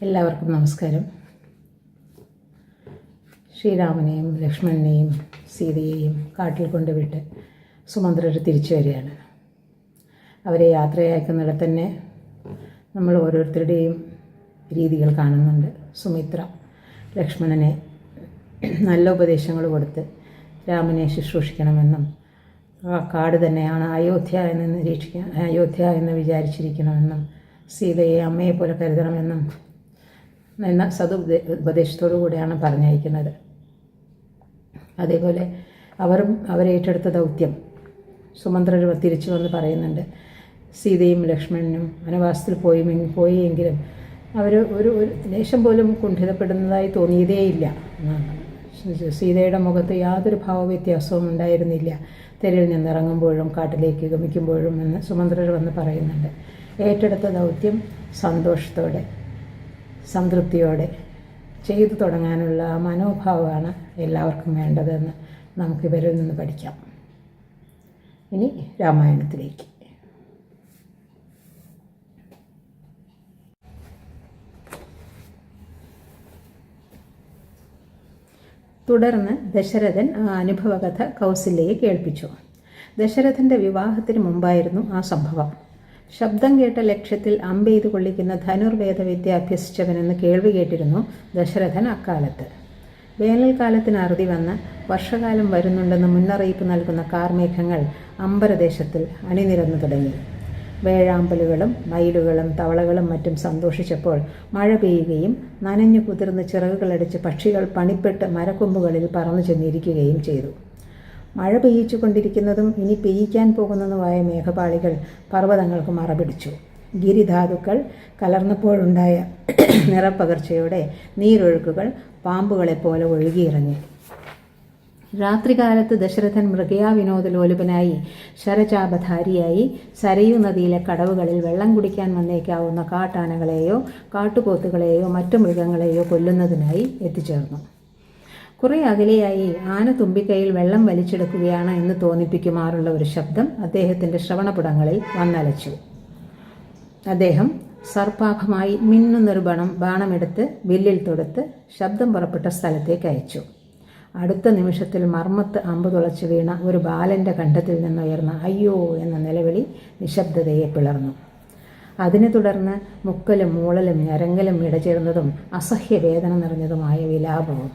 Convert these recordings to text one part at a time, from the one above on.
എല്ലാവർക്കും നമസ്കാരം. ശ്രീരാമനെയും ലക്ഷ്മണനെയും സീതയെയും കാട്ടിൽ കൊണ്ടുവിട്ട് സുമന്ത്രർ തിരിച്ചു വരികയാണ്. അവരെ യാത്രയയക്കുന്നിടത്ത് തന്നെ നമ്മൾ ഓരോരുത്തരുടെയും രീതികൾ കാണുന്നുണ്ട്. സുമിത്ര ലക്ഷ്മണനെ നല്ല ഉപദേശങ്ങൾ കൊടുത്ത് രാമനെ ശുശ്രൂഷിക്കണമെന്നും ആ കാട് തന്നെയാണ് അയോധ്യ എന്ന് വിചാരിച്ചിരിക്കണമെന്നും സീതയെ അമ്മയെപ്പോലെ കരുതണമെന്നും എന്ന ഉപദേശത്തോടു കൂടിയാണ് പറഞ്ഞയക്കുന്നത്. അതേപോലെ അവരേറ്റെടുത്ത ദൗത്യം സുമന്ത്രർ തിരിച്ചു വന്ന് പറയുന്നുണ്ട്. സീതയും ലക്ഷ്മണനും വനവാസത്തിൽ പോയെങ്കിലും അവർ ഒരു ലേശം പോലും കുണ്ഠിതപ്പെടുന്നതായി തോന്നിയതേയില്ല. സീതയുടെ മുഖത്ത് യാതൊരു ഭാവവ്യത്യാസവും ഉണ്ടായിരുന്നില്ല തെരുവിൽ നിന്നിറങ്ങുമ്പോഴും കാട്ടിലേക്ക് ഗമിക്കുമ്പോഴും എന്ന് സുമന്ത്രർ വന്ന് പറയുന്നുണ്ട്. ഏറ്റെടുത്ത ദൗത്യം സന്തോഷത്തോടെ സംതൃപ്തിയോടെ ചെയ്തു തുടങ്ങാനുള്ള മനോഭാവമാണ് എല്ലാവർക്കും വേണ്ടതെന്ന് നമുക്കിവരിൽ നിന്ന് പഠിക്കാം. ഇനി രാമായണത്തിലേക്ക്. തുടർന്ന് ദശരഥൻ ആ അനുഭവകഥ കൗസല്യയെ കേൾപ്പിച്ചു. ദശരഥൻ്റെ വിവാഹത്തിന് മുമ്പായിരുന്നു ആ സംഭവം. ശബ്ദം കേട്ട ലക്ഷ്യത്തിൽ അമ്പെയ്ത് കൊള്ളിക്കുന്ന ധനുർവേദവിദ്യ അഭ്യസിച്ചവനെന്ന് കേൾവി കേട്ടിരുന്നു ദശരഥൻ അക്കാലത്ത്. വേനൽക്കാലത്തിന് അറുതി വന്ന് വർഷകാലം വരുന്നുണ്ടെന്ന് മുന്നറിയിപ്പ് നൽകുന്ന കാർമേഘങ്ങൾ അമ്പരദേശത്തിൽ അണിനിരന്നു തുടങ്ങി. വേഴാമ്പലുകളും മയിലുകളും തവളകളും മറ്റും സന്തോഷിച്ചപ്പോൾ മഴ പെയ്യുകയും നനഞ്ഞു കുതിർന്ന് ചിറകുകളടിച്ച് പക്ഷികൾ പണിപ്പെട്ട് മരക്കൊമ്പുകളിൽ പറന്നു ചെന്നിരിക്കുകയും ചെയ്തു. മഴ പെയ്യിച്ചു കൊണ്ടിരിക്കുന്നതും ഇനി പെയ്യിക്കാൻ പോകുന്നതുമായ മേഘപാളികൾ പർവ്വതങ്ങൾക്ക് മറപിടിച്ചു. ഗിരിധാതുക്കൾ കലർന്നപ്പോഴുണ്ടായ നിറപ്പകർച്ചയോടെ നീരൊഴുക്കുകൾ പാമ്പുകളെപ്പോലെ ഒഴുകിയിറങ്ങി. രാത്രികാലത്ത് ദശരഥൻ മൃഗയാവിനോദലോലുപനായി ശരചാപധാരിയായി സരയൂ നദിയിലെ കടവുകളിൽ വെള്ളം കുടിക്കാൻ വന്നേക്കാവുന്ന കാട്ടാനകളെയോ കാട്ടുപോത്തുകളെയോ മറ്റു മൃഗങ്ങളെയോ കൊല്ലുന്നതിനായി എത്തിച്ചേർന്നു. കുറെ അകലെയായി ആന തുമ്പിക്കൈയിൽ വെള്ളം വലിച്ചെടുക്കുകയാണ് എന്ന് തോന്നിപ്പിക്കുമാറുള്ള ഒരു ശബ്ദം അദ്ദേഹത്തിൻ്റെ ശ്രവണപുടങ്ങളിൽ വന്നലച്ചു. അദ്ദേഹം സർപ്പാഭമായി മിന്നുന്നൊരു ബാണമെടുത്ത് വില്ലിൽ തൊടുത്ത് ശബ്ദം പുറപ്പെട്ട സ്ഥലത്തേക്ക് അയച്ചു. അടുത്ത നിമിഷത്തിൽ മർമ്മത്ത് അമ്പ് തുളച്ചു വീണ ഒരു ബാലൻ്റെ കണ്ഠത്തിൽ നിന്നുയർന്ന അയ്യോ എന്ന നിലവിളി നിശബ്ദതയെ പിളർന്നു. അതിനെ തുടർന്ന് മുക്കലും മൂളലും ഞരങ്ങലും ഇടചേർന്നതും അസഹ്യവേദന നിറഞ്ഞതുമായ വിലാപവും.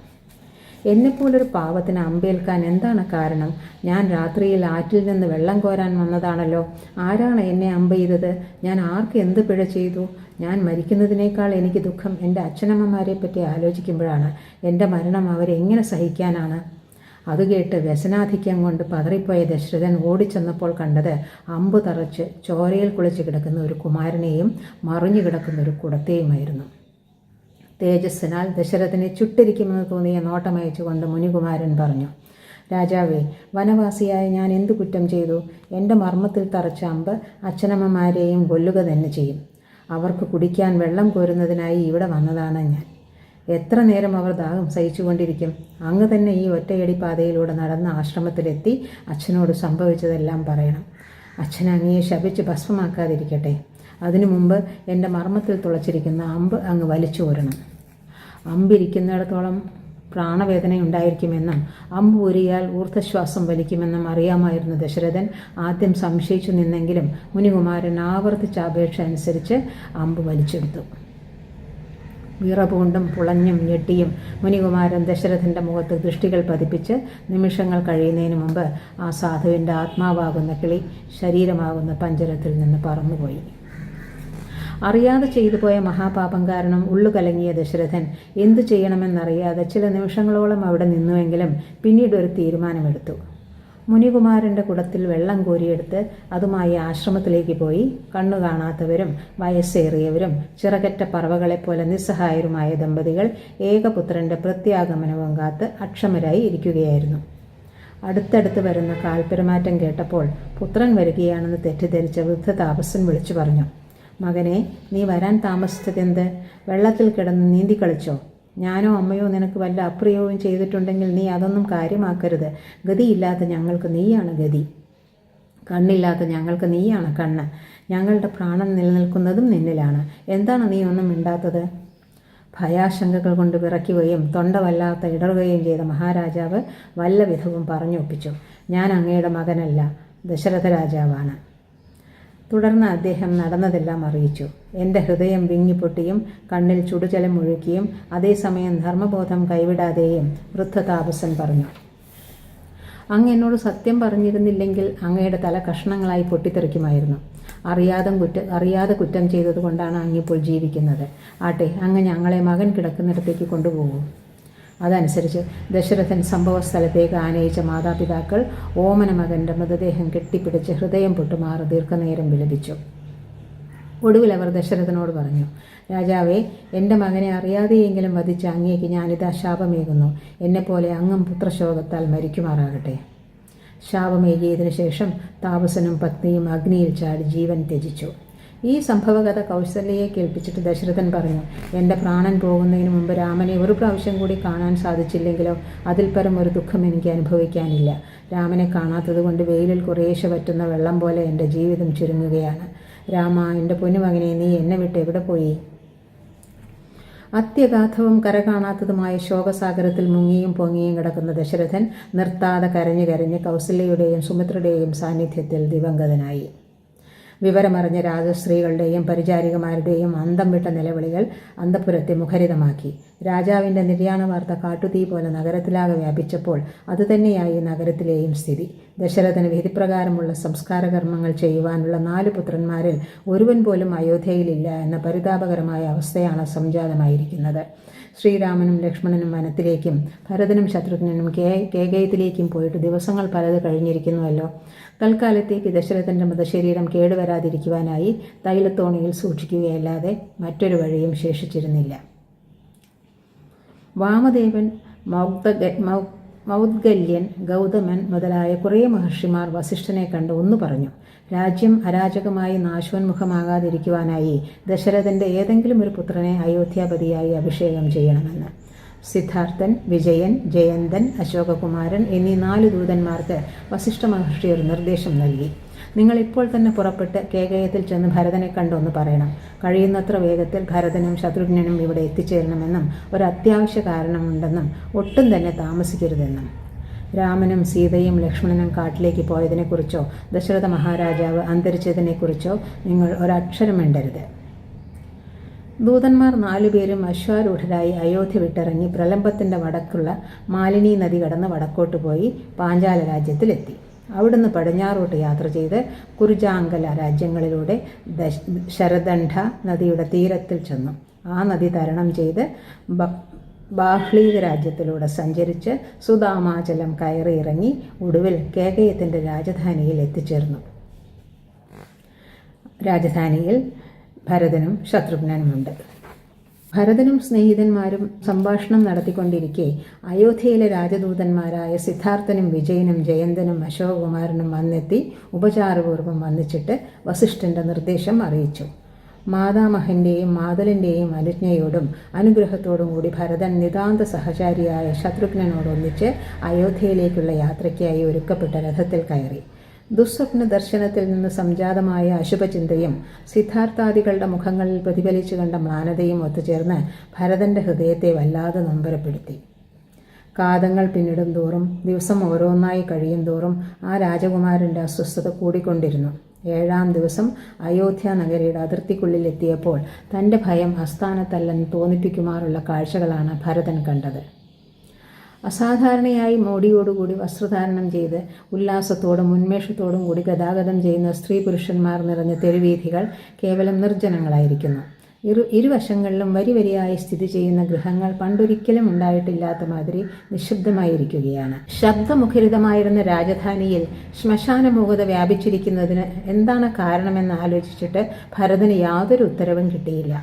എന്നെപ്പോലൊരു പാവത്തിന് അമ്പേൽക്കാൻ എന്താണ് കാരണം? ഞാൻ രാത്രിയിൽ ആറ്റിൽ നിന്ന് വെള്ളം കോരാൻ വന്നതാണല്ലോ. ആരാണ് എന്നെ അമ്പെയ്തത്? ഞാൻ ആർക്ക് എന്ത് പിഴ ചെയ്തു? ഞാൻ മരിക്കുന്നതിനേക്കാൾ എനിക്ക് ദുഃഖം എൻ്റെ അച്ഛനമ്മമാരെ പറ്റി ആലോചിക്കുമ്പോഴാണ്. എൻ്റെ മരണം അവരെങ്ങനെ സഹിക്കാനാണ്? അത് കേട്ട് വ്യസനാധിക്യം കൊണ്ട് പതറിപ്പോയ ദശരഥൻ ഓടിച്ചെന്നപ്പോൾ കണ്ടത് അമ്പ് തറച്ച് ചോരയിൽ കുളിച്ച് കിടക്കുന്ന ഒരു കുമാരനെയും മറിഞ്ഞു കിടക്കുന്ന ഒരു കുടത്തെയുമായിരുന്നു. തേജസ്സിനാൽ ദശരഥനെ ചുട്ടിരിക്കുമെന്ന് തോന്നിയ നോട്ടമയച്ചുകൊണ്ട് മുനികുമാരൻ പറഞ്ഞു, രാജാവേ, വനവാസിയായ ഞാൻ എന്തു കുറ്റം ചെയ്തു? എൻ്റെ മർമ്മത്തിൽ തറച്ച അമ്പ് അച്ഛനമ്മമാരെയും കൊല്ലുക തന്നെ ചെയ്യും. അവർക്ക് കുടിക്കാൻ വെള്ളം കോരുന്നതിനായി ഇവിടെ വന്നതാണ് ഞാൻ. എത്ര നേരം അവർ ദാഹം സഹിച്ചുകൊണ്ടിരിക്കും? അങ്ങ് തന്നെ ഈ ഒറ്റയടി പാതയിലൂടെ നടന്ന ആശ്രമത്തിലെത്തി അച്ഛനോട് സംഭവിച്ചതെല്ലാം പറയണം. അച്ഛൻ അങ്ങയെ ശപിച്ച് ഭസ്മമാക്കാതിരിക്കട്ടെ. അതിനു മുമ്പ് എൻ്റെ മർമ്മത്തിൽ തുളച്ചിരിക്കുന്ന അമ്പ് അങ്ങ് വലിച്ചു കോരണം. അമ്പിരിക്കുന്നിടത്തോളം പ്രാണവേദനയുണ്ടായിരിക്കുമെന്നും അമ്പ് ഊരിയാൽ ഊർദ്ധശ്വാസം വലിക്കുമെന്നും അറിയാമായിരുന്ന ദശരഥൻ ആദ്യം സംശയിച്ചു നിന്നെങ്കിലും മുനികുമാരൻ ആവർത്തിച്ച അപേക്ഷ അനുസരിച്ച് അമ്പ് വലിച്ചെടുത്തു. വിറപൂണ്ടും പുളഞ്ഞും ഞെട്ടിയും മുനികുമാരൻ ദശരഥൻ്റെ മുഖത്ത് ദൃഷ്ടികൾ പതിപ്പിച്ച് നിമിഷങ്ങൾ കഴിയുന്നതിന് മുമ്പ് ആ സാധുവിൻ്റെ ആത്മാവാകുന്ന കിളി ശരീരമാകുന്ന പഞ്ചരത്തിൽ നിന്ന് പറന്നുപോയി. അറിയാതെ ചെയ്തു പോയ മഹാപാപം കാരണം ഉള്ളുകലങ്ങിയ ദശരഥൻ എന്തു ചെയ്യണമെന്നറിയാതെ ചില നിമിഷങ്ങളോളം അവിടെ നിന്നുവെങ്കിലും പിന്നീട് ഒരു തീരുമാനമെടുത്തു. മുനികുമാരൻ്റെ കുടത്തിൽ വെള്ളം കോരിയെടുത്ത് അതുമായി ആശ്രമത്തിലേക്ക് പോയി കണ്ണു കാണാത്തവരും വയസ്സേറിയവരും ചിറകറ്റ പറവകളെപ്പോലെ നിസ്സഹായരുമായ ദമ്പതികൾ ഏകപുത്രൻ്റെ പ്രത്യാഗമനവും കാത്ത് അക്ഷമരായി ഇരിക്കുകയായിരുന്നു. അടുത്തടുത്ത് വരുന്ന കാൽപ്പെരുമാറ്റം കേട്ടപ്പോൾ പുത്രൻ വരികയാണെന്ന് തെറ്റിദ്ധരിച്ച വൃദ്ധ താപസൻ വിളിച്ചു പറഞ്ഞു, മകനെ, നീ വരാൻ താമസിച്ചതെന്ത്? വെള്ളത്തിൽ കിടന്ന് നീന്തി കളിച്ചോ? ഞാനോ അമ്മയോ നിനക്ക് വല്ല അപ്രിയവും ചെയ്തിട്ടുണ്ടെങ്കിൽ നീ അതൊന്നും കാര്യമാക്കരുത്. ഗതിയില്ലാത്ത ഞങ്ങൾക്ക് നീയാണ് ഗതി. കണ്ണില്ലാത്ത ഞങ്ങൾക്ക് നീയാണ് കണ്ണ്. ഞങ്ങളുടെ പ്രാണൻ നിലനിൽക്കുന്നതും നിന്നിലാണ്. എന്താണ് നീ ഒന്നും മിണ്ടാത്തത്? ഭയാശങ്കകൾ കൊണ്ട് വിറയ്ക്കുകയും തൊണ്ട വല്ലാത്ത ഇടറുകയും ചെയ്ത മഹാരാജാവ് വല്ല വിധവും പറഞ്ഞൊപ്പിച്ചു, ഞാൻ അങ്ങയുടെ മകനല്ല, ദശരഥ രാജാവാണ്. തുടർന്ന് അദ്ദേഹം നടന്നതെല്ലാം അറിയിച്ചു. എൻ്റെ ഹൃദയം വിങ്ങിപ്പൊട്ടിയും കണ്ണിൽ ചുടുജലം ഒഴുക്കിയും അതേസമയം ധർമ്മബോധം കൈവിടാതെയും വൃദ്ധ താപസൻ പറഞ്ഞു, അങ്ങ് എന്നോട് സത്യം പറഞ്ഞിരുന്നില്ലെങ്കിൽ അങ്ങയുടെ തല കഷ്ണങ്ങളായി പൊട്ടിത്തെറിക്കുമായിരുന്നു. അറിയാതെ കുറ്റം ചെയ്തതുകൊണ്ടാണ് അങ്ങിപ്പോൾ ജീവിക്കുന്നത്. ആട്ടെ, അങ്ങ് ഞങ്ങളെ മകൻ കിടക്കുന്നിടത്തേക്ക് കൊണ്ടുപോകൂ. അതനുസരിച്ച് ദശരഥൻ സംഭവസ്ഥലത്തേക്ക് ആനയിച്ച മാതാപിതാക്കൾ ഓമന മകൻ്റെ മൃതദേഹം കെട്ടിപ്പിടിച്ച് ഹൃദയം പൊട്ടുമാറ് ദീർഘനേരം വിലപിച്ചു. ഒടുവിൽ അവർ ദശരഥനോട് പറഞ്ഞു, രാജാവേ, എൻ്റെ മകനെ അറിയാതെയെങ്കിലും വധിച്ച അങ്ങേക്ക് ഞാനിതാ ശാപമേകുന്നു. എന്നെപ്പോലെ അങ്ങും പുത്രശോകത്താൽ മരിക്കുമാറാകട്ടെ. ശാപമേകിയതിനു ശേഷം താപസനും പത്നിയും അഗ്നിയിൽ ചാടി ജീവൻ ത്യജിച്ചു. ഈ സംഭവകഥ കൗസല്യയെ കേൾപ്പിച്ചിട്ട് ദശരഥൻ പറഞ്ഞു, എൻ്റെ പ്രാണൻ പോകുന്നതിന് മുമ്പ് രാമനെ ഒരു പ്രാവശ്യം കൂടി കാണാൻ സാധിച്ചില്ലെങ്കിലോ അതിൽ പരം ഒരു ദുഃഖം എനിക്ക് അനുഭവിക്കാനില്ല. രാമനെ കാണാത്തതുകൊണ്ട് വെയിലിൽ കുറേശ്ശെ പറ്റുന്ന വെള്ളം പോലെ എൻ്റെ ജീവിതം ചുരുങ്ങുകയാണ്. രാമ, എൻ്റെ പൊന്നുമകനെ, നീ എന്നെ വിട്ട് എവിടെ പോയി? അത്യഗാധവും കര കാണാത്തതുമായ ശോകസാഗരത്തിൽ മുങ്ങിയും പൊങ്ങിയും കിടക്കുന്ന ദശരഥൻ നിർത്താതെ കരഞ്ഞ് കൗസല്യയുടെയും സുമിത്രയുടെയും സാന്നിധ്യത്തിൽ ദിവംഗതനായി. വിവരമറിഞ്ഞ രാജസ്ത്രീകളുടെയും പരിചാരികമാരുടെയും അന്തം വിട്ട നിലവിളികൾ അന്തഃപുരത്തെ മുഖരിതമാക്കി. രാജാവിൻ്റെ നിര്യാണ വാർത്ത കാട്ടുതീ പോലെ നഗരത്തിലാകെ വ്യാപിച്ചപ്പോൾ അതുതന്നെയായി നഗരത്തിലെയും സ്ഥിതി. ദശരഥന് വിധിപ്രകാരമുള്ള സംസ്കാരകർമ്മങ്ങൾ ചെയ്യുവാനുള്ള 4 പുത്രന്മാരിൽ ഒരുവൻ പോലും അയോധ്യയിലില്ല എന്ന പരിതാപകരമായ അവസ്ഥയാണ് സംജാതമായിരിക്കുന്നത്. ശ്രീരാമനും ലക്ഷ്മണനും വനത്തിലേക്കും ഭരതനും ശത്രുഘ്നനും കേകയത്തിലേക്കും പോയിട്ട് ദിവസങ്ങൾ പലത് കഴിഞ്ഞിരിക്കുന്നുവല്ലോ. തൽക്കാലത്തേക്ക് ദശരഥൻ്റെ മൃതശരീരം കേടുവരാതിരിക്കുവാനായി തൈലത്തോണിയിൽ സൂക്ഷിക്കുകയല്ലാതെ മറ്റൊരു വഴിയും ശേഷിച്ചിരുന്നില്ല. വാമദേവൻ, മൗദ്ഗല്യൻ, ഗൗതമൻ മുതലായ കുറേ മഹർഷിമാർ വസിഷ്ഠനെ കണ്ട് ഒന്ന് പറഞ്ഞു, രാജ്യം അരാജകമായി നാശോന്മുഖമാകാതിരിക്കുവാനായി ദശരഥൻ്റെ ഏതെങ്കിലും ഒരു പുത്രനെ അയോധ്യാപതിയായി അഭിഷേകം ചെയ്യണമെന്ന്. സിദ്ധാർത്ഥൻ, വിജയൻ, ജയന്തൻ, അശോകകുമാരൻ എന്നീ 4 ദൂതന്മാർക്ക് വസിഷ്ഠ മഹർഷി ഒരു നിർദ്ദേശം നൽകി. നിങ്ങൾ ഇപ്പോൾ തന്നെ പുറപ്പെട്ട് കേകയത്തിൽ ചെന്ന് ഭരതനെ കണ്ടൊന്ന് പറയണം. കഴിയുന്നത്ര വേഗത്തിൽ ഭരതനും ശത്രുഘ്നനും ഇവിടെ എത്തിച്ചേരണമെന്നും ഒരു അത്യാവശ്യ കാരണമുണ്ടെന്നും ഒട്ടും തന്നെ താമസിക്കരുതെന്നും. രാമനും സീതയും ലക്ഷ്മണനും കാട്ടിലേക്ക് പോയതിനെക്കുറിച്ചോ ദശരഥ മഹാരാജാവ് അന്തരിച്ചതിനെക്കുറിച്ചോ നിങ്ങൾ ഒരക്ഷരം മിണ്ടരുത്. ദൂതന്മാർ 4 പേരും അശ്വാരൂഢരായി അയോധ്യ വിട്ടിറങ്ങി പ്രലംബത്തിൻ്റെ വടക്കുള്ള മാലിനി നദി കടന്ന് വടക്കോട്ട് പോയി പാഞ്ചാല രാജ്യത്തിലെത്തി. അവിടുന്ന് പടിഞ്ഞാറോട്ട് യാത്ര ചെയ്ത് കുരുജാങ്കല രാജ്യങ്ങളിലൂടെ ശരദണ്ഡ നദിയുടെ തീരത്തിൽ ചെന്നു. ആ നദി തരണം ചെയ്ത് ബാഹ്ലീക രാജ്യത്തിലൂടെ സഞ്ചരിച്ച് സുദാമാചലം കയറി ഇറങ്ങി ഒടുവിൽ കേകയത്തിൻ്റെ രാജധാനിയിൽ എത്തിച്ചേർന്നു. രാജധാനിയിൽ ഭരതനും ശത്രുഘ്നനുമുണ്ട്. ഭരതനും സ്നേഹിതന്മാരും സംഭാഷണം നടത്തിക്കൊണ്ടിരിക്കെ അയോധ്യയിലെ രാജദൂതന്മാരായ സിദ്ധാർത്ഥനും വിജയനും ജയന്തനും അശോകകുമാരനും വന്നെത്തി ഉപചാരപൂർവ്വം വന്നിച്ചിട്ട് വസിഷ്ഠൻ്റെ നിർദ്ദേശം അറിയിച്ചു. മാതാമഹൻ്റെയും മാതലിൻ്റെയും അനുജ്ഞയോടും അനുഗ്രഹത്തോടും കൂടി ഭരതൻ നിതാന്ത സഹചാരിയായ ശത്രുഘ്നനോടൊന്നിച്ച് അയോധ്യയിലേക്കുള്ള യാത്രയ്ക്കായി ഒരുക്കപ്പെട്ട രഥത്തിൽ കയറി. ദുസ്വപ്ന ദർശനത്തിൽ നിന്ന് സംജാതമായ അശുഭചിന്തയും സിദ്ധാർത്ഥാദികളുടെ മുഖങ്ങളിൽ പ്രതിഫലിച്ചു കണ്ട മ്ലാനതയും ഒത്തുചേർന്ന് ഭരതൻ്റെ ഹൃദയത്തെ വല്ലാതെ നൊമ്പരപ്പെടുത്തി. കാതങ്ങൾ പിന്നിടും തോറും ദിവസം ഓരോന്നായി കഴിയും തോറും ആ രാജകുമാരൻ്റെ അസ്വസ്ഥത കൂടിക്കൊണ്ടിരുന്നു. 7-ാം ദിവസം അയോധ്യ നഗരിയുടെ അതിർത്തിക്കുള്ളിൽ എത്തിയപ്പോൾ തൻ്റെ ഭയം അസ്ഥാനത്തല്ലെന്ന് തോന്നിപ്പിക്കുമാറുള്ള കാഴ്ചകളാണ് ഭരതൻ കണ്ടത്. അസാധാരണയായി മോടിയോടുകൂടി വസ്ത്രധാരണം ചെയ്ത് ഉല്ലാസത്തോടും ഉന്മേഷത്തോടും കൂടി ഗതാഗതം ചെയ്യുന്ന സ്ത്രീ പുരുഷന്മാർ നിറഞ്ഞ തെരുവീഥികൾ കേവലം നിർജ്ജനങ്ങളായിരിക്കുന്നു. ഇരുവശങ്ങളിലും വരിവരിയായി സ്ഥിതി ചെയ്യുന്ന ഗൃഹങ്ങൾ പണ്ടൊരിക്കലും ഉണ്ടായിട്ടില്ലാത്ത മാതിരി നിശബ്ദമായിരിക്കുകയാണ്. ശബ്ദമുഖരിതമായിരുന്ന രാജധാനിയിൽ ശ്മശാനമൂകത വ്യാപിച്ചിരിക്കുന്നതിന് എന്താണ് കാരണമെന്ന് ആലോചിച്ചിട്ട് ഭരതന് യാതൊരു ഉത്തരവും കിട്ടിയില്ല.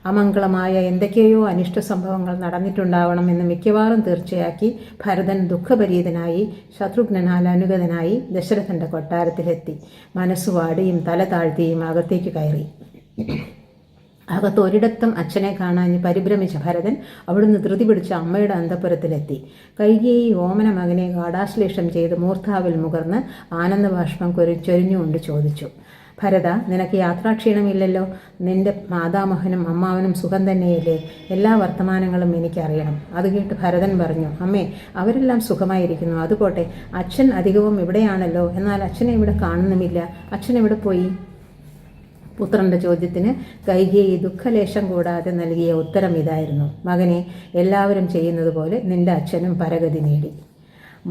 അമംഗളമായ എന്തൊക്കെയോ അനിഷ്ട സംഭവങ്ങൾ നടന്നിട്ടുണ്ടാവണമെന്ന് മിക്കവാറും തീർച്ചയാക്കി ഭരതൻ ദുഃഖഭരീതനായി ശത്രുഘ്നാൽ അനുഗതനായി ദശരഥൻ്റെ കൊട്ടാരത്തിലെത്തി. മനസ്സുവാടിയും തല താഴ്ത്തിയും അകത്തേക്ക് കയറി. അകത്തൊരിടത്തും അച്ഛനെ കാണാൻ പരിഭ്രമിച്ച ഭരതൻ അവിടുന്ന് ധൃതി പിടിച്ച അമ്മയുടെ അന്തഃപുരത്തിലെത്തി. കൈകേയി ഓമന മകനെ ഗാഢാശ്ലേഷം ചെയ്ത് മൂർധാവിൽ മുകർന്ന് ആനന്ദബാഷ്പം ചൊരിഞ്ഞുകൊണ്ട് ചോദിച്ചു, ഭരത, നിനക്ക് യാത്രാക്ഷീണമില്ലല്ലോ. നിന്റെ മാതാമഹനും അമ്മാവനും സുഖം തന്നെയല്ലേ? എല്ലാ വർത്തമാനങ്ങളും എനിക്കറിയണം. അത് കേട്ട് ഭരതൻ പറഞ്ഞു, അമ്മേ, അവരെല്ലാം സുഖമായിരിക്കുന്നു. അതുപോട്ടെ, അച്ഛൻ അധികവും ഇവിടെയാണല്ലോ. എന്നാൽ അച്ഛനെ ഇവിടെ കാണുന്നുമില്ല. അച്ഛൻ എവിടെ പോയി? പുത്രന്റെ ചോദ്യത്തിന് കൈകേയി ദുഃഖലേശം കൂടാതെ നൽകിയ ഉത്തരം ഇതായിരുന്നു, മകനെ, എല്ലാവരും ചെയ്യുന്നത് പോലെ നിന്റെ അച്ഛനും പരഗതി നേടി.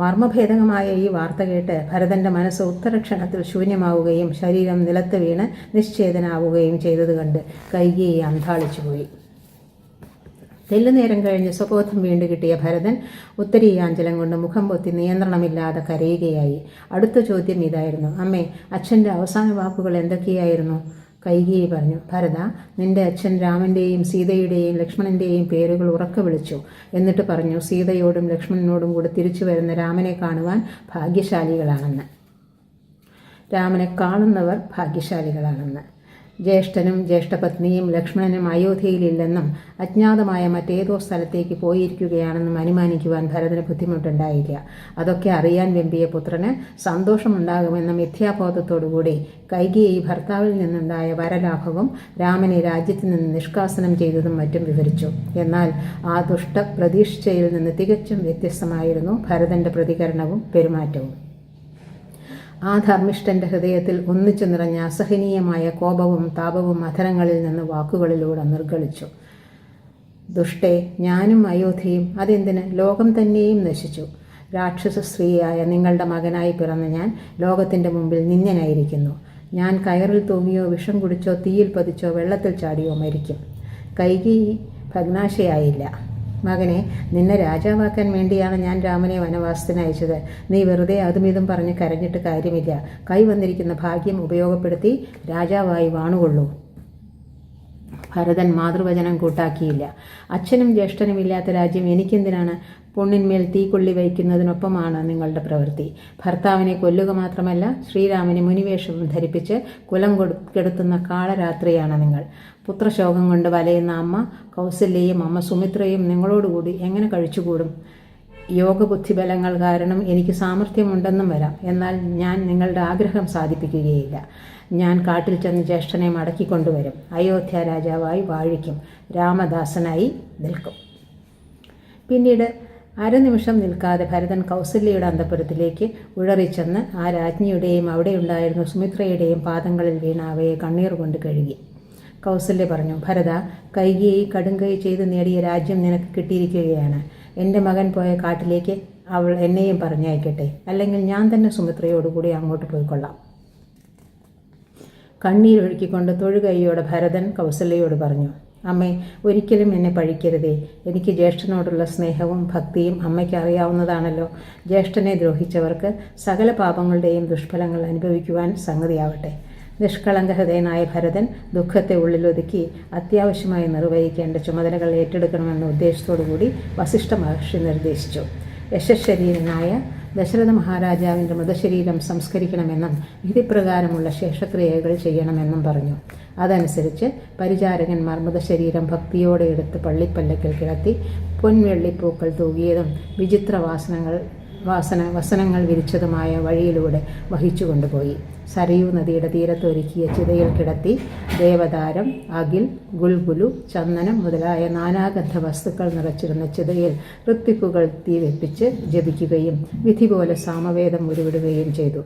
മർമ്മഭേദകമായ ഈ വാർത്ത കേട്ട് ഭരതന്റെ മനസ്സ് ഉത്തരക്ഷണത്തിൽ ശൂന്യമാവുകയും ശരീരം നിലത്ത് വീണ് നിശ്ചേതനാവുകയും ചെയ്തത് കണ്ട് കൈകേയി അന്ധാളിച്ചുപോയി. തെല്ലുനേരം കഴിഞ്ഞ് സ്വബോധം വീണ്ടു കിട്ടിയ ഭരതൻ ഉത്തരീയാഞ്ചലം കൊണ്ട് മുഖം പൊത്തി നിയന്ത്രണമില്ലാതെ കരയുകയായി. അടുത്ത ചോദ്യം ഇതായിരുന്നു, അമ്മേ, അച്ഛൻ്റെ അവസാന വാക്കുകൾ എന്തൊക്കെയായിരുന്നു? കൈകേയി പറഞ്ഞു, ഭരത, നിന്റെ അച്ഛൻ രാമൻ്റെയും സീതയുടെയും ലക്ഷ്മണൻ്റെയും പേരുകൾ ഉറക്കെ വിളിച്ചു. എന്നിട്ട് പറഞ്ഞു, സീതയോടും ലക്ഷ്മണനോടും കൂടെ തിരിച്ചു വരുന്ന രാമനെ കാണുവാൻ ഭാഗ്യശാലികളാണെന്ന്. രാമനെ കാണുന്നവർ ഭാഗ്യശാലികളാണെന്ന്. ജ്യേഷ്ഠനും ജ്യേഷ്ഠപത്നിയും ലക്ഷ്മണനും അയോധ്യയിലില്ലെന്നും അജ്ഞാതമായ മറ്റേതോ സ്ഥലത്തേക്ക് പോയിരിക്കുകയാണെന്നും അനുമാനിക്കുവാൻ ഭരതന് ബുദ്ധിമുട്ടുണ്ടായില്ല. അതൊക്കെ അറിയാൻ വെമ്പിയ പുത്രന് സന്തോഷമുണ്ടാകുമെന്ന മിഥ്യാബോധത്തോടുകൂടി കൈകേയി ഭർത്താവിൽ നിന്നുണ്ടായ വരലാഭവും രാമനെ രാജ്യത്തിൽ നിന്ന് നിഷ്കാസനം ചെയ്തതും മറ്റും വിവരിച്ചു. എന്നാൽ ആ ദുഷ്ട പ്രതീക്ഷയിൽ നിന്ന് തികച്ചും വ്യത്യസ്തമായിരുന്നു ഭരതന്റെ പ്രതികരണവും പെരുമാറ്റവും. ആ ധർമ്മിഷ്ഠന്റെ ഹൃദയത്തിൽ ഒന്നിച്ചു നിറഞ്ഞ അസഹനീയമായ കോപവും താപവും അധരങ്ങളിൽ നിന്ന് വാക്കുകളിലൂടെ നിർഗളിച്ചു. ദുഷ്ടേ, ഞാനും അയോധ്യയും, അതെന്തിന്, ലോകം തന്നെയും നശിച്ചു. രാക്ഷസ സ്ത്രീയായ നിങ്ങളുടെ മകനായി പിറന്ന ഞാൻ ലോകത്തിൻ്റെ മുമ്പിൽ നിന്ദ്യനായിരിക്കുന്നു. ഞാൻ കയറിൽ തൂങ്ങിയോ വിഷം കുടിച്ചോ തീയിൽ പതിച്ചോ വെള്ളത്തിൽ ചാടിയോ മരിക്കും. കൈകേയി ഭഗ്നാശയായില്ല. മകനെ, നിന്നെ രാജാവാക്കാൻ വേണ്ടിയാണ് ഞാൻ രാമനെ വനവാസത്തിന് അയച്ചത്. നീ വെറുതെ അതും ഇതും പറഞ്ഞ് കരഞ്ഞിട്ട് കാര്യമില്ല. കൈവന്നിരിക്കുന്ന ഭാഗ്യം ഉപയോഗപ്പെടുത്തി രാജാവായി വാണുകൊള്ളൂ. ഭരതൻ മാതൃവചനം കൂട്ടാക്കിയില്ല. അച്ഛനും ജ്യേഷ്ഠനുമില്ലാത്ത രാജ്യം എനിക്കെന്തിനാണ്? പൊണ്ണിന്മേൽ തീക്കൊള്ളി വയ്ക്കുന്നതിനൊപ്പമാണ് നിങ്ങളുടെ പ്രവൃത്തി. ഭർത്താവിനെ കൊല്ലുക മാത്രമല്ല, ശ്രീരാമനെ മുനിവേഷവും ധരിപ്പിച്ച് കുലം കെടുത്തുന്ന കാളരാത്രിയാണ് നിങ്ങൾ. പുത്രശോകം കൊണ്ട് വലയുന്ന അമ്മ കൗസല്യയും അമ്മ സുമിത്രയും നിങ്ങളോടുകൂടി എങ്ങനെ കഴിച്ചുകൂടും? യോഗബുദ്ധിബലങ്ങൾ കാരണം എനിക്ക് സാമർഥ്യമുണ്ടെന്നും വരാം. എന്നാൽ ഞാൻ നിങ്ങളുടെ ആഗ്രഹം സാധിപ്പിക്കുകയില്ല. ഞാൻ കാട്ടിൽ ചെന്ന് ജ്യേഷ്ഠനെ മടക്കിക്കൊണ്ടുവരും. അയോധ്യ രാജാവായി വാഴിക്കും. രാമദാസനായി നിൽക്കും. പിന്നീട് അരനിമിഷം നിൽക്കാതെ ഭരതൻ കൗസല്യയുടെ അന്തഃപുരത്തിലേക്ക് ഉഴറിച്ചെന്ന് ആ രാജ്ഞിയുടെയും അവിടെയുണ്ടായിരുന്ന സുമിത്രയുടെയും പാദങ്ങളിൽ വീണ അവയെ കണ്ണീർ കൊണ്ട് കഴുകി. കൗസല്യ പറഞ്ഞു, ഭരത, കൈകേയി കടുങ്കൈ ചെയ്ത് നേടിയ രാജ്യം നിനക്ക് കിട്ടിയിരിക്കുകയാണ്. എൻ്റെ മകൻ പോയ കാട്ടിലേക്ക് അവൾ എന്നെയും പറഞ്ഞയക്കട്ടെ. അല്ലെങ്കിൽ ഞാൻ തന്നെ സുമിത്രയോടുകൂടി അങ്ങോട്ട് പോയിക്കൊള്ളാം. കണ്ണീരൊഴുക്കിക്കൊണ്ട് തൊഴുകൈയോടെ ഭരതൻ കൗസല്യയോട് പറഞ്ഞു, അമ്മേ, ഒരിക്കലും എന്നെ പഴിക്കരുതേ. എനിക്ക് ജ്യേഷ്ഠനോടുള്ള സ്നേഹവും ഭക്തിയും അമ്മയ്ക്ക് അറിയാവുന്നതാണല്ലോ. ജ്യേഷ്ഠനെ ദ്രോഹിച്ചവർക്ക് സകല പാപങ്ങളുടെയും ദുഷ്ഫലങ്ങൾ അനുഭവിക്കുവാൻ സംഗതിയാവട്ടെ. നിഷ്കളങ്ക ഹൃദയനായ ഭരതൻ ദുഃഖത്തെ ഉള്ളിലൊതുക്കി അത്യാവശ്യമായി നിർവഹിക്കേണ്ട ചുമതലകൾ ഏറ്റെടുക്കണമെന്ന ഉദ്ദേശത്തോടുകൂടി വസിഷ്ഠ മഹർഷി നിർദ്ദേശിച്ചു. യശശരീരനായ ദശരഥ മഹാരാജാവിൻ്റെ മൃതശരീരം സംസ്കരിക്കണമെന്നും വിധിപ്രകാരമുള്ള ശേഷക്രിയകൾ ചെയ്യണമെന്നും പറഞ്ഞു. അതനുസരിച്ച് പരിചാരകന്മാർ മൃതശരീരം ഭക്തിയോടെ എടുത്ത് പള്ളിപ്പല്ലക്കിൽ കിടത്തി പൊൻവെള്ളിപ്പൂക്കൾ തൂകിയതും വിചിത്ര വസനങ്ങൾ വിരിച്ചതുമായ വഴിയിലൂടെ വഹിച്ചു കൊണ്ടുപോയി. സരയൂ നദിയുടെ തീരത്തൊരുക്കിയ ചിതയിൽ കിടത്തി ദേവതാരം, അകിൽ, ഗുൽഗുലു, ചന്ദനം മുതലായ നാനാഗന്ധ വസ്തുക്കൾ നിറച്ചിരുന്ന ചിതയിൽ ഋത്വിക്കുകൾ തീ വെപ്പിച്ച് ജപിക്കുകയും വിധി പോലെ സാമവേദം ഉരുവിടുകയും ചെയ്തു.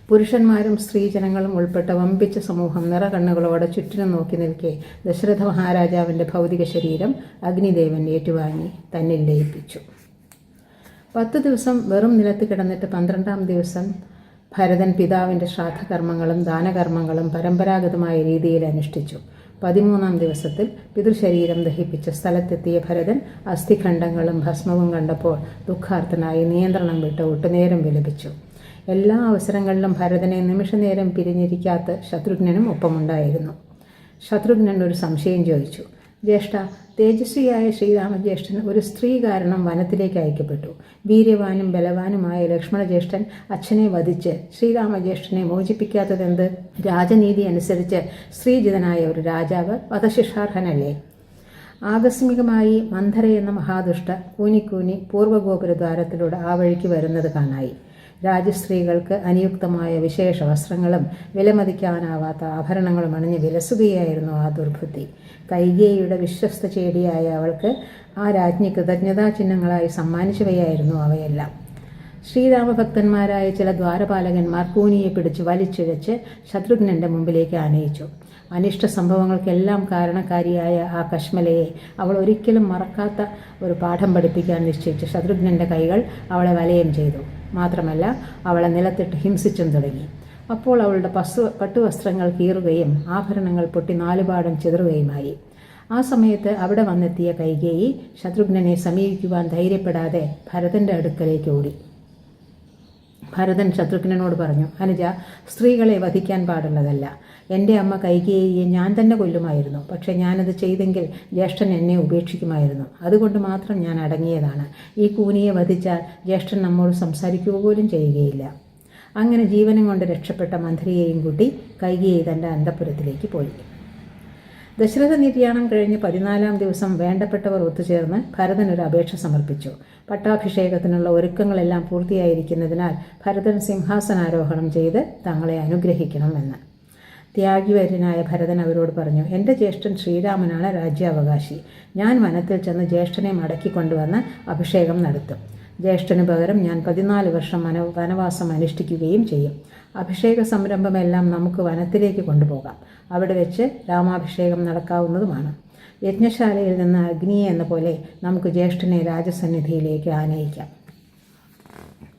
പുരുഷന്മാരും സ്ത്രീജനങ്ങളും ഉൾപ്പെട്ട വമ്പിച്ച സമൂഹം നിറകണ്ണുകളോടെ ചുറ്റിനും നോക്കി നിൽക്കെ ദശരഥ മഹാരാജാവിൻ്റെ ഭൗതിക ശരീരം അഗ്നിദേവൻ ഏറ്റുവാങ്ങി തന്നിൽ ലയിപ്പിച്ചു. 10 ദിവസം വെറും നിലത്ത് കിടന്നിട്ട് 12ാം ദിവസം ഭരതൻ പിതാവിൻ്റെ ശ്രാദ്ധകർമ്മങ്ങളും ദാനകർമ്മങ്ങളും പരമ്പരാഗതമായ രീതിയിൽ അനുഷ്ഠിച്ചു. 13ാം ദിവസത്തിൽ പിതൃശരീരം ദഹിപ്പിച്ച സ്ഥലത്തെത്തിയ ഭരതൻ അസ്ഥിഖണ്ഡങ്ങളും ഭസ്മവും കണ്ടപ്പോൾ ദുഃഖാർത്തനായി നിയന്ത്രണം വിട്ട് ഒട്ടുനേരം വിലപിച്ചു. എല്ലാ അവസരങ്ങളിലും ഭരതനെ നിമിഷനേരം പിരിഞ്ഞിരിക്കാത്ത ശത്രുഘ്നനും ഒപ്പമുണ്ടായിരുന്നു. ശത്രുഘ്നൻ ഒരു സംശയം ചോദിച്ചു, ജ്യേഷ്ഠ, തേജസ്വിയായ ശ്രീരാമജ്യേഷ്ഠൻ ഒരു സ്ത്രീ കാരണം വനത്തിലേക്ക് അയക്കപ്പെട്ടു. വീര്യവാനും ബലവാനുമായ ലക്ഷ്മണജ്യേഷ്ഠൻ അച്ഛനെ വധിച്ച് ശ്രീരാമജ്യേഷ്ഠനെ മോചിപ്പിക്കാത്തതെന്ത്? രാജനീതി അനുസരിച്ച് സ്ത്രീജിതനായ ഒരു രാജാവ് വധശിക്ഷാർഹനല്ലേ? ആകസ്മികമായി മന്ധര എന്ന മഹാദുഷ്ട കൂനിക്കൂനി പൂർവ്വഗോപുരദ്വാരത്തിലൂടെ ആ വഴിക്ക് വരുന്നത് കാണായി. രാജസ്ത്രീകൾക്ക് അനുയുക്തമായ വിശേഷ വസ്ത്രങ്ങളും വിലമതിക്കാനാവാത്ത ആഭരണങ്ങളും അണിഞ്ഞ് വിലസുകയായിരുന്നു ആ ദുർബുദ്ധി. കൈകേയിയുടെ വിശ്വസ്ത ചേടിയായ അവൾക്ക് ആ രാജ്ഞി കൃതജ്ഞതാ ചിഹ്നങ്ങളായി സമ്മാനിച്ചവയായിരുന്നു അവയെല്ലാം. ശ്രീരാമഭക്തന്മാരായ ചില ദ്വാരപാലകന്മാർ കൂനിയെ പിടിച്ച് വലിച്ചിഴച്ച് ശത്രുഘ്നന്റെ മുമ്പിലേക്ക് ആനയിച്ചു. അനിഷ്ട സംഭവങ്ങൾക്കെല്ലാം കാരണക്കാരിയായ ആ കശ്മലയെ അവൾ ഒരിക്കലും മറക്കാത്ത ഒരു പാഠം പഠിപ്പിക്കാൻ നിശ്ചയിച്ച് ശത്രുഘ്നന്റെ കൈകൾ അവളെ വലയം ചെയ്തു. മാത്രമല്ല, അവളെ നിലത്തിട്ട് ഹിംസിച്ചും തുടങ്ങി. അപ്പോൾ അവളുടെ പട്ടുവസ്ത്രങ്ങൾ കീറുകയും ആഭരണങ്ങൾ പൊട്ടി നാലുപാടും ചിതറുകയുമായി. ആ സമയത്ത് അവിടെ വന്നെത്തിയ കൈകേയി ശത്രുഘ്നനെ സമീപിക്കുവാൻ ധൈര്യപ്പെടാതെ ഭരതന്റെ അടുക്കലേക്ക് ഓടി. ഭരതൻ ശത്രുഘ്നനോട് പറഞ്ഞു, അനുജ, സ്ത്രീകളെ വധിക്കാൻ പാടുള്ളതല്ല. എൻ്റെ അമ്മ കൈകേയിയെ ഞാൻ തന്നെ കൊല്ലുമായിരുന്നു. പക്ഷെ ഞാനത് ചെയ്തെങ്കിൽ ജ്യേഷ്ഠൻ എന്നെ ഉപേക്ഷിക്കുമായിരുന്നു. അതുകൊണ്ട് മാത്രം ഞാൻ അടങ്ങിയതാണ്. ഈ കൂനിയെ വധിച്ചാൽ ജ്യേഷ്ഠൻ നമ്മോട് സംസാരിക്കുക പോലും ചെയ്യുകയില്ല. അങ്ങനെ ജീവനം കൊണ്ട് രക്ഷപ്പെട്ട മന്ത്രിയെയും കൂട്ടി കൈകേയി തൻ്റെ അന്തഃപുരത്തിലേക്ക് പോയി. ദശരഥ നിര്യാണം കഴിഞ്ഞ് 14-ാം ദിവസം വേണ്ടപ്പെട്ടവർ ഒത്തുചേർന്ന് ഭരതൻ ഒരു അപേക്ഷ സമർപ്പിച്ചു. പട്ടാഭിഷേകത്തിനുള്ള ഒരുക്കങ്ങളെല്ലാം പൂർത്തിയായിരിക്കുന്നതിനാൽ ഭരതൻ സിംഹാസനാരോഹണം ചെയ്ത് തങ്ങളെ അനുഗ്രഹിക്കണമെന്ന്. ത്യാഗിവര്യനായ ഭരതൻ അവരോട് പറഞ്ഞു, എൻ്റെ ജ്യേഷ്ഠൻ ശ്രീരാമനാണ് രാജ്യാവകാശി. ഞാൻ വനത്തിൽ ചെന്ന് ജ്യേഷ്ഠനെ മടക്കിക്കൊണ്ടുവന്ന് അഭിഷേകം നടത്തും. ജ്യേഷ്ഠന് പകരം ഞാൻ 14 വർഷം വനവാസം അനുഷ്ഠിക്കുകയും ചെയ്യും. അഭിഷേക സംരംഭമെല്ലാം നമുക്ക് വനത്തിലേക്ക് കൊണ്ടുപോകാം. അവിടെ വെച്ച് രാമാഭിഷേകം നടക്കാവുന്നതുമാണ്. യജ്ഞശാലയിൽ നിന്ന് അഗ്നിയെ എന്ന പോലെ നമുക്ക് ജ്യേഷ്ഠനെ രാജസന്നിധിയിലേക്ക് ആനയിക്കാം.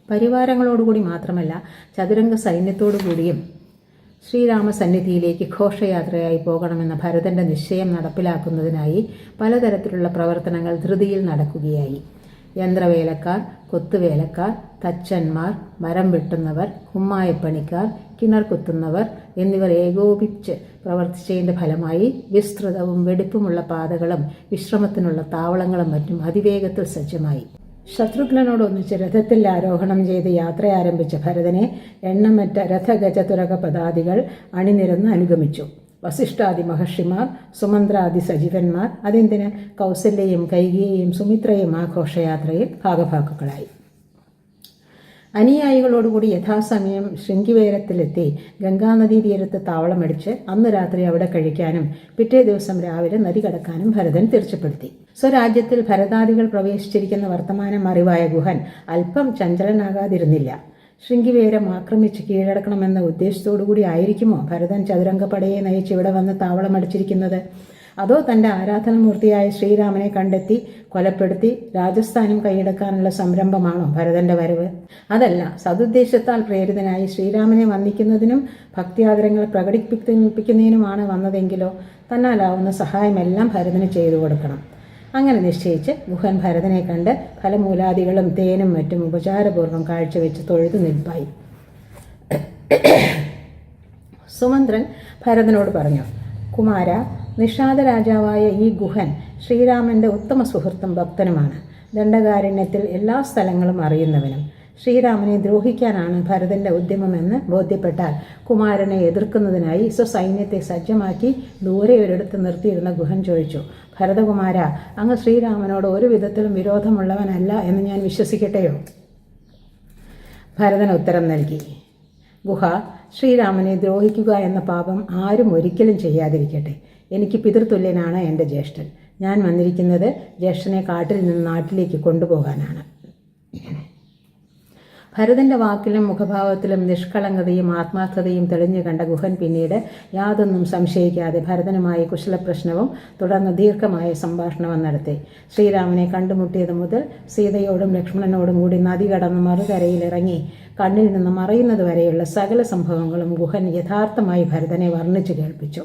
പരിവാരങ്ങളോടുകൂടി മാത്രമല്ല, ചതുരംഗ സൈന്യത്തോടുകൂടിയും ശ്രീരാമസന്നിധിയിലേക്ക് ഘോഷയാത്രയായി പോകണമെന്ന ഭരതന്റെ നിശ്ചയം നടപ്പിലാക്കുന്നതിനായി പലതരത്തിലുള്ള പ്രവർത്തനങ്ങൾ ധൃതിയിൽ നടക്കുകയായി. യന്ത്രവേലക്കാർ, കൊത്തുവേലക്കാർ, തച്ചന്മാർ, മരം വെട്ടുന്നവർ, കുമ്മായപ്പണിക്കാർ, കിണർ കുത്തുന്നവർ എന്നിവർ ഏകോപിച്ച് പ്രവർത്തിച്ചതിൻ്റെ ഫലമായി വിസ്തൃതവും വെടിപ്പുമുള്ള പാതകളും വിശ്രമത്തിനുള്ള താവളങ്ങളും മറ്റും അതിവേഗത്തിൽ സജ്ജമായി. ശത്രുഘ്നോടൊന്നിച്ച് രഥത്തിൽ ആരോഹണം ചെയ്ത് യാത്ര ആരംഭിച്ച ഭരതനെ എണ്ണമറ്റ രഥഗജതുരക പദാദികൾ അണിനിരന്ന് അനുഗമിച്ചു. വസിഷ്ഠാദി മഹർഷിമാർ, സുമന്ത്രാദി സജീവന്മാർ, അതെന്തിന് കൗസല്യയും കൈകേയിയും സുമിത്രയും ആ ഘോഷയാത്രയിൽ ഭാഗഭാക്കുകളായി. അനുയായികളോടുകൂടി യഥാസമയം ശൃംഗിവേരത്തിലെത്തി ഗംഗാനദീ തീരത്ത് താവളമടിച്ച് അന്ന് രാത്രി അവിടെ കഴിക്കാനും പിറ്റേ ദിവസം രാവിലെ നദി കടക്കാനും ഭരതൻ തീർച്ചപ്പെടുത്തി. സ്വരാജ്യത്തിൽ ഭരതാദികൾ പ്രവേശിച്ചിരിക്കുന്ന വർത്തമാനം അറിവായ ഗുഹൻ അല്പം ചഞ്ചലനാകാതിരുന്നില്ല. ശൃംഗിവേരം ആക്രമിച്ച് കീഴടക്കണമെന്ന ഉദ്ദേശത്തോടുകൂടി ആയിരിക്കുമോ ഭരതൻ ചതുരംഗപ്പടയെ നയിച്ച് ഇവിടെ വന്ന് താവളമടിച്ചിരിക്കുന്നത്? അതോ തൻ്റെ ആരാധനമൂർത്തിയായ ശ്രീരാമനെ കണ്ടെത്തി കൊലപ്പെടുത്തി രാജസ്ഥാനം കൈയടക്കാനുള്ള സംരംഭമാണോ ഭരതന്റെ വരവ്? അതല്ല, സതുദ്ദേശത്താൽ പ്രേരിതനായി ശ്രീരാമനെ വന്ദിക്കുന്നതിനും ഭക്തിയാദരങ്ങൾ പ്രകടിപ്പിക്കുന്നതിനുമാണ് വന്നതെങ്കിലോ തന്നാലാവുന്ന സഹായമെല്ലാം ഭരതന് ചെയ്തു കൊടുക്കണം. അങ്ങനെ നിശ്ചയിച്ച് ഗുഹൻ ഭരതനെ കണ്ട് ഫലമൂലാദികളും തേനും മറ്റും ഉപചാരപൂർവ്വം കാഴ്ചവെച്ച് തൊഴുതു നിൽപ്പായി. സുമന്ത്രൻ ഭരതനോട് പറഞ്ഞു, കുമാര, നിഷാദ രാജാവായ ഈ ഗുഹൻ ശ്രീരാമന്റെ ഉത്തമ സുഹൃത്തും ഭക്തനുമാണ്. ദണ്ഡകാരണ്യത്തിൽ എല്ലാ സ്ഥലങ്ങളും അറിയുന്നവനും. ശ്രീരാമനെ ദ്രോഹിക്കാനാണ് ഭരതന്റെ ഉദ്യമമെന്ന് ബോധ്യപ്പെട്ടാൽ കുമാരനെ എതിർക്കുന്നതിനായി സ്വസൈന്യത്തെ സജ്ജമാക്കി ദൂരെ ഒരിടത്ത് നിർത്തിയിരുന്ന ഗുഹൻ ചോദിച്ചു, ഭരതകുമാര, അങ്ങ് ശ്രീരാമനോട് ഒരു വിധത്തിലും വിരോധമുള്ളവനല്ല എന്ന് ഞാൻ വിശ്വസിക്കട്ടെയോ? ഭരതൻ ഉത്തരം നൽകി, ഗുഹ, ശ്രീരാമനെ ദ്രോഹിക്കുക എന്ന പാപം ആരും ഒരിക്കലും ചെയ്യാതിരിക്കട്ടെ. എനിക്ക് പിതൃതുല്യനാണ് എൻ്റെ ജ്യേഷ്ഠൻ. ഞാൻ വന്നിരിക്കുന്നത് ജ്യേഷ്ഠനെ കാട്ടിൽ നിന്ന് നാട്ടിലേക്ക് കൊണ്ടുപോകാനാണ്. ഭരതന്റെ വാക്കിലും മുഖഭാവത്തിലും നിഷ്കളങ്കതയും ആത്മാർത്ഥതയും തെളിഞ്ഞു കണ്ട ഗുഹൻ പിന്നീട് യാതൊന്നും സംശയിക്കാതെ ഭരതനുമായി കുശലപ്രശ്നവും തുടർന്ന് ദീർഘമായ സംഭാഷണവും നടത്തി. ശ്രീരാമനെ കണ്ടുമുട്ടിയത് മുതൽ സീതയോടും ലക്ഷ്മണനോടും കൂടി നദി കടന്ന് മറുകരയിലിറങ്ങി കണ്ണിൽ നിന്ന് മറയുന്നത് വരെയുള്ള സകല സംഭവങ്ങളും ഗുഹൻ യഥാർത്ഥമായി ഭരതനെ വർണ്ണിച്ചു കേൾപ്പിച്ചു.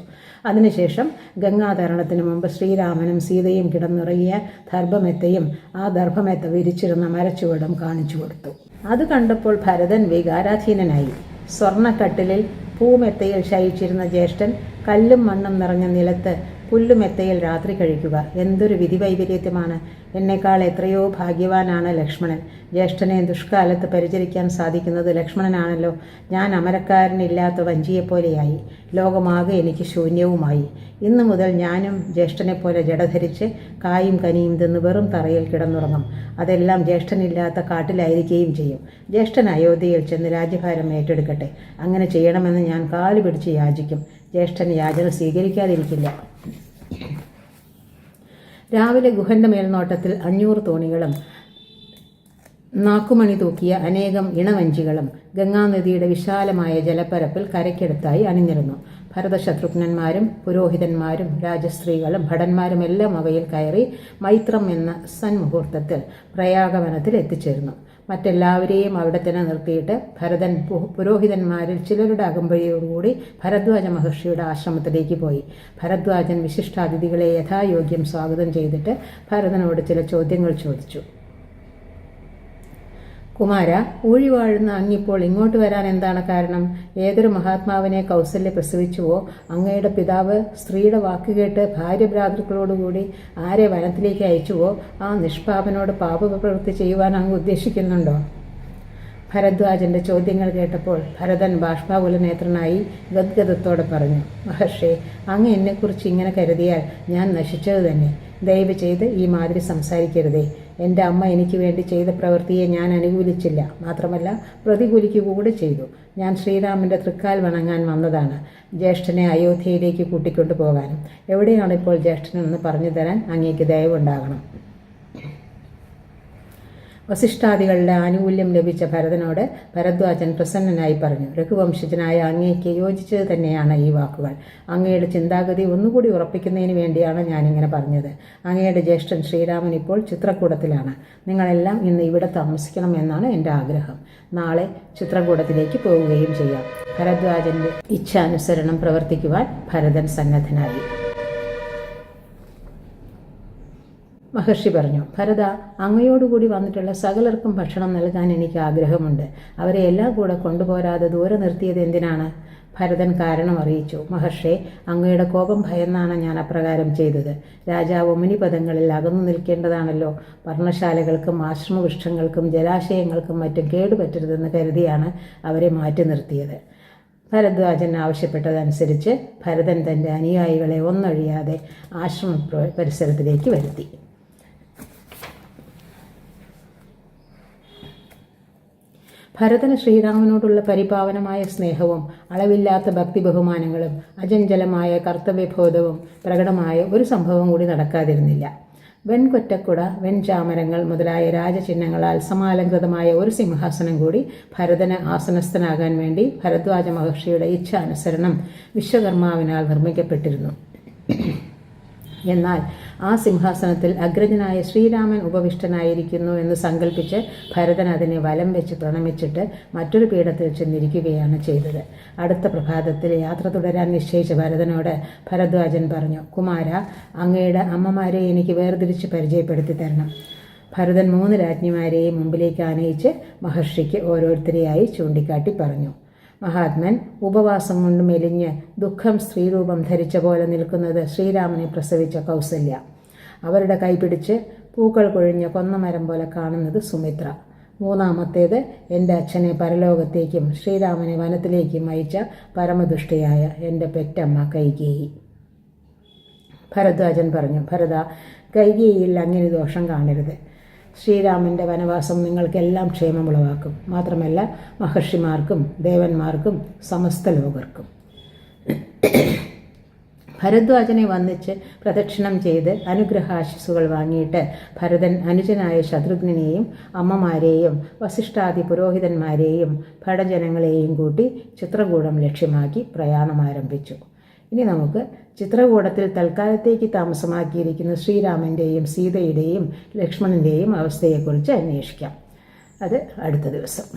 അതിനുശേഷം ഗംഗാതരണത്തിനു മുമ്പ് ശ്രീരാമനും സീതയും കിടന്നുറങ്ങിയ ദർഭമെത്തയും ആ ദർഭമെത്ത വിരിച്ചിരുന്ന മരച്ചുവടും കാണിച്ചു കൊടുത്തു. അത് കണ്ടപ്പോൾ ഭരതൻ വികാരാധീനനായി. സ്വർണ്ണക്കട്ടിലിൽ പൂമെത്തയിൽ ശയിച്ചിരുന്ന ജ്യേഷ്ഠൻ കല്ലും മണ്ണും നിറഞ്ഞ നിലത്ത് പുല്ലുമെത്തയിൽ രാത്രി കഴിക്കുക. എന്തൊരു വിധിവൈപര്യത്യമാണ്! എന്നെക്കാൾ എത്രയോ ഭാഗ്യവാനാണ് ലക്ഷ്മണൻ. ജ്യേഷ്ഠനെ ദുഷ്കാലത്ത് പരിചരിക്കാൻ സാധിക്കുന്നത് ലക്ഷ്മണനാണല്ലോ. ഞാൻ അമരക്കാരനില്ലാത്ത വഞ്ചിയെപ്പോലെയായി. ലോകമാകെ എനിക്ക് ശൂന്യവുമായി. ഇന്നു മുതൽ ഞാനും ജ്യേഷ്ഠനെപ്പോലെ ജടധരിച്ച് കായും കനിയും തിന്ന് വെറും തറയിൽ കിടന്നുറങ്ങും. അതെല്ലാം ജ്യേഷ്ഠനില്ലാത്ത കാട്ടിലായിരിക്കുകയും ചെയ്യും. ജ്യേഷ്ഠൻ അയോധ്യയിൽ ചെന്ന് രാജ്യഭാരം ഏറ്റെടുക്കട്ടെ. അങ്ങനെ ചെയ്യണമെന്ന് ഞാൻ കാല് പിടിച്ച് യാചിക്കും. ജ്യേഷ്ഠൻ യാചന സ്വീകരിക്കാതിരിക്കില്ല. രാവിലെ ഗുഹന്റെ മേൽനോട്ടത്തിൽ 500 തോണികളും നാക്കുമണി തൂക്കിയ അനേകം ഇണവഞ്ചികളും ഗംഗാനദിയുടെ വിശാലമായ ജലപ്പരപ്പിൽ കരയ്ക്കടുത്തായി അണിനിരുന്നു. ഭരതശത്രുഘ്നന്മാരും പുരോഹിതന്മാരും രാജസ്ത്രീകളും ഭടന്മാരും എല്ലാം അവയിൽ കയറി മൈത്രം എന്ന സന്മുഹൂർത്തത്തിൽ പ്രയാഗവനത്തിൽ എത്തിച്ചേർന്നു. മറ്റെല്ലാവരെയും അവിടെ തന്നെ നിർത്തിയിട്ട് ഭരതൻ പുരോഹിതന്മാരിൽ ചിലരുടെ അകമ്പടിയോടുകൂടി ഭരദ്വാജ മഹർഷിയുടെ ആശ്രമത്തിലേക്ക് പോയി. ഭരദ്വാജൻ വിശിഷ്ടാതിഥികളെ യഥായോഗ്യം സ്വാഗതം ചെയ്തിട്ട് ഭരതനോട് ചില ചോദ്യങ്ങൾ ചോദിച്ചു. കുമാര, ഊഴി വാഴുന്ന അങ്ങിപ്പോൾ ഇങ്ങോട്ട് വരാൻ എന്താണ് കാരണം? ഏതൊരു മഹാത്മാവിനെ കൗസല്യ പ്രസവിച്ചുവോ, അങ്ങയുടെ പിതാവ് സ്ത്രീയുടെ വാക്കുകേട്ട് ഭാര്യഭ്രാതൃക്കളോടുകൂടി ആരെ വനത്തിലേക്ക് അയച്ചുവോ, ആ നിഷ്പാപനോട് പാപപ്രവൃത്തി ചെയ്യുവാൻ അങ്ങ് ഉദ്ദേശിക്കുന്നുണ്ടോ? ഭരദ്വാജന്റെ ചോദ്യങ്ങൾ കേട്ടപ്പോൾ ഭരതൻ ബാഷ്പാകുലനേത്രനായി ഗദ്ഗദത്തോടെ പറഞ്ഞു, മഹർഷേ, അങ്ങ് എന്നെക്കുറിച്ച് ഇങ്ങനെ കരുതിയാൽ ഞാൻ നശിച്ചത് തന്നെ. ദയവ് ചെയ്ത് ഈ മാതിരി സംസാരിക്കരുതേ. എൻ്റെ അമ്മ എനിക്ക് വേണ്ടി ചെയ്ത പ്രവൃത്തിയെ ഞാൻ അനുകൂലിച്ചില്ല, മാത്രമല്ല പ്രതികൂലിക്കുക കൂടെ ചെയ്തു. ഞാൻ ശ്രീരാമൻ്റെ തൃക്കാൽ വണങ്ങാൻ വന്നതാണ്, ജ്യേഷ്ഠനെ അയോധ്യയിലേക്ക് കൂട്ടിക്കൊണ്ടു പോകാനും. എവിടെയാണിപ്പോൾ ജ്യേഷ്ഠനെന്ന് പറഞ്ഞു തരാൻ അങ്ങേക്ക് ദയവുണ്ടാകണം. വസിഷ്ഠാദികളുടെ ആനുകൂല്യം ലഭിച്ച ഭരതനോട് ഭരദ്വാജൻ പ്രസന്നനായി പറഞ്ഞു, രഘുവംശജനായ അങ്ങേക്ക് യോജിച്ചത് തന്നെയാണ് ഈ വാക്കുകൾ. അങ്ങയുടെ ചിന്താഗതി ഒന്നുകൂടി ഉറപ്പിക്കുന്നതിന് വേണ്ടിയാണ് ഞാനിങ്ങനെ പറഞ്ഞത്. അങ്ങയുടെ ജ്യേഷ്ഠൻ ശ്രീരാമൻ ഇപ്പോൾ ചിത്രകൂടത്തിലാണ്. നിങ്ങളെല്ലാം ഇന്ന് ഇവിടെ താമസിക്കണം എന്നാണ് എൻ്റെ ആഗ്രഹം. നാളെ ചിത്രകൂടത്തിലേക്ക് പോവുകയും ചെയ്യാം. ഭരദ്വാജന്റെ ഇച്ഛാനുസരണം പ്രവർത്തിക്കുവാൻ ഭരതൻ സന്നദ്ധനായി. മഹർഷി പറഞ്ഞു, ഭരത, അങ്ങയോടുകൂടി വന്നിട്ടുള്ള സകലർക്കും ഭക്ഷണം നൽകാൻ എനിക്ക് ആഗ്രഹമുണ്ട്. അവരെ എല്ലാം കൂടെ കൊണ്ടുപോരാതെ ദൂരെ നിർത്തിയത് എന്തിനാണ്? ഭരതൻ കാരണം അറിയിച്ചു. മഹർഷേ, അങ്ങയുടെ കോപം ഭയന്നാണ് ഞാൻ അപ്രകാരം ചെയ്തത്. രാജാവ് മുനിപദങ്ങളിൽ അകന്നു നിൽക്കേണ്ടതാണല്ലോ. പർണശാലകൾക്കും ആശ്രമവൃക്ഷങ്ങൾക്കും ജലാശയങ്ങൾക്കും മറ്റും കേടുപറ്റരുതെന്ന് കരുതിയാണ് അവരെ മാറ്റി നിർത്തിയത്. ഭരദ്വാജൻ ആവശ്യപ്പെട്ടതനുസരിച്ച് ഭരതൻ തൻ്റെ അനുയായികളെ ഒന്നൊഴിയാതെ ആശ്രമ പരിസരത്തിലേക്ക് വരുത്തി. ഭരതന് ശ്രീരാമനോടുള്ള പരിപാവനമായ സ്നേഹവും അളവില്ലാത്ത ഭക്തി ബഹുമാനങ്ങളും അചഞ്ചലമായ കർത്തവ്യബോധവും പ്രകടമായ ഒരു സംഭവം കൂടി നടക്കാതിരുന്നില്ല. വെൺകൊറ്റക്കുട, വെൺചാമരങ്ങൾ മുതലായ രാജചിഹ്നങ്ങളാൽ സമാലംകൃതമായ ഒരു സിംഹാസനം കൂടി ഭരതന് ആസനസ്ഥനാകാൻ വേണ്ടി ഭരദ്വാജ മഹർഷിയുടെ ഇച്ഛാനുസരണം വിശ്വകർമാവിനാൽ നിർമ്മിക്കപ്പെട്ടിരുന്നു. എന്നാൽ ആ സിംഹാസനത്തിൽ അഗ്രജനായ ശ്രീരാമൻ ഉപവിഷ്ടനായിരിക്കുന്നു എന്ന് സങ്കല്പിച്ച് ഭരതൻ അതിനെ വലം വെച്ച് പ്രണമിച്ചിട്ട് മറ്റൊരു പീഠത്തിൽ ചെന്നിരിക്കുകയാണ് ചെയ്തത്. അടുത്ത പ്രഭാതത്തിൽ യാത്ര തുടരാൻ നിശ്ചയിച്ച ഭരതനോട് ഭരദ്വാജൻ പറഞ്ഞു, കുമാര, അങ്ങയുടെ അമ്മമാരെ എനിക്ക് വേർതിരിച്ച് പരിചയപ്പെടുത്തി തരണം. ഭരതൻ 3 രാജ്ഞിമാരെയും മുമ്പിലേക്ക് ആനയിച്ച് മഹർഷിക്ക് ഓരോരുത്തരെയായി ചൂണ്ടിക്കാട്ടി പറഞ്ഞു. മഹാത്മൻ ഉപവാസം കൊണ്ട് മെലിഞ്ഞ് ദുഃഖം സ്ത്രീരൂപം ധരിച്ച പോലെ നിൽക്കുന്നത് ശ്രീരാമനെ പ്രസവിച്ച കൗസല്യ. അവരുടെ കൈപിടിച്ച് പൂക്കൾ കൊഴിഞ്ഞ കൊന്നമരം പോലെ കാണുന്നത് സുമിത്ര. 3-ാമത്തേത് എൻ്റെ അച്ഛനെ പരലോകത്തേക്കും ശ്രീരാമനെ വനത്തിലേക്കും അയച്ച പരമദുഷ്ടയായ എൻ്റെ പെറ്റമ്മ കൈകേയി. ഭരദ്വാജൻ പറഞ്ഞു, ഭരത, കൈകേയിയിൽ അങ്ങനെ ദോഷം കാണരുത്. ശ്രീരാമൻ്റെ വനവാസം നിങ്ങൾക്കെല്ലാം ക്ഷേമമുളവാക്കും. മാത്രമല്ല മഹർഷിമാർക്കും ദേവന്മാർക്കും സമസ്ത ലോകർക്കും. ഭരദ്വാജനെ വന്നിച്ച് പ്രദക്ഷിണം ചെയ്ത് അനുഗ്രഹാശിസുകൾ വാങ്ങിയിട്ട് ഭരതൻ അനുജനായ ശത്രുഘ്നെയും അമ്മമാരെയും വസിഷ്ഠാദി പുരോഹിതന്മാരെയും ഭടജനങ്ങളെയും കൂട്ടി ചിത്രകൂടം ലക്ഷ്യമാക്കി പ്രയാണം ആരംഭിച്ചു. ഇനി നമുക്ക് ചിത്രകൂടത്തിൽ തൽക്കാലത്തേക്ക് താമസമാക്കിയിരിക്കുന്ന ശ്രീരാമൻ്റെയും സീതയുടെയും ലക്ഷ്മണൻ്റെയും അവസ്ഥയെക്കുറിച്ച് അന്വേഷിക്കാം. അത് അടുത്ത ദിവസം.